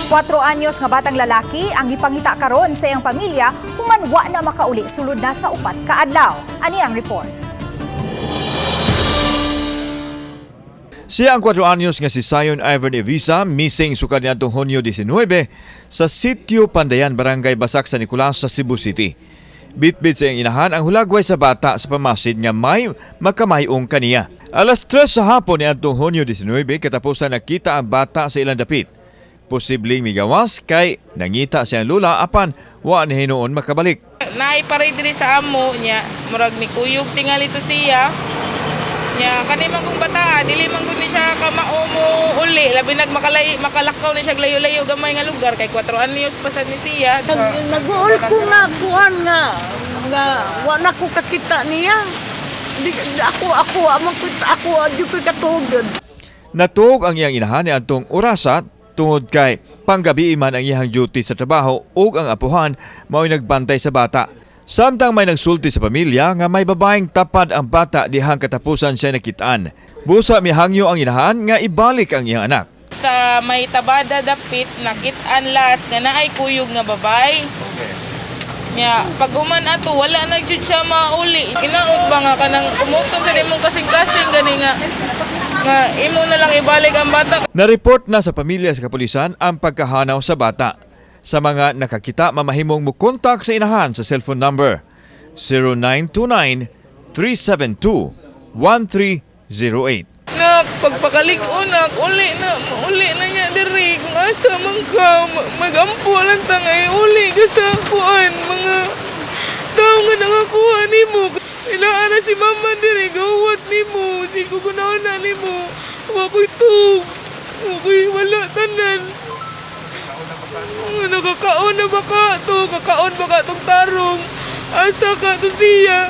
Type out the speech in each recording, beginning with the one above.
4 anyos nga batang lalaki ang gipangita karon sa iyang pamilya human wa na makauli sulod na sa upat ka adlaw. Ani ang report. Siya ang 4 anyos nga si Zion Ivan Evisa, missing sukad niadtong Hunyo 19 sa Sitio Pandayan, Barangay Basak, San Nicolas sa Cebu City. Bitbit sa iyang inahan ang hulagway sa bata sa pamasid nga may makamayong kaniya. Alas 3 sa hapon niadtong Hunyo 19 katapusan nakita ang bata sa ilang dapit. Posibleng migawas kay nangita siyang lula apan wa ni hinuon makabalik. Naiparay diri sa amo niya, murag ni kuyog tingali to siya. Nya kani man kung bata, dili man gud ni siya ka maumo uli, labi makalakaw ni siya layo-layo gamay nga lugar kay 4 anyos pa sad ni siya. Nag-uol ko nga kuan nga wa na ko kakita niya. Ako adyo ko katugod. Natuog ang iyang inahan ni adtong orasat tungod kay panggabi man ang iyang duty sa trabaho ug ang apuhan mao'y nagbantay sa bata. Samtang may nagsulti sa pamilya nga may babaeng tapad ang bata dihang katapusan siya nakitaan. Busa mihangyo ang inahan nga ibalik ang iyang anak. Sa may tabada dapit nakitaan last nga naay kuyog nga babay. Okay. Nya pag human ato wala na jud siya mauli. Kinaot ba nga kanang umutong sa imong kasing-kasing gani nga imo na lang ibalik ang bata. Na-report na sa pamilya sa kapulisan ang pagkahanaw sa bata. Sa mga nakakita, mamahimong mukontak sa inahan sa cellphone number 0929-372-1308. Nak, pagpakalig-o nak, uli na niya diri. Kung asa man ka, magampo lang tangay, uli ka sa kuan, mga tao nga nangakuha ni mo. Ilaan na si mama diri, gawat ni mo, si kukunaon na ni mo. Wako'y tug, wako'y wala tanan. Nakakaon na ba ka to? Kakaon ba ka tong tarong? Asa ka to siya?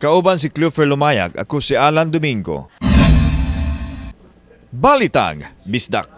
Kauban si Clover Lumayag, ako si Alan Domingo. Balitang Bisdak.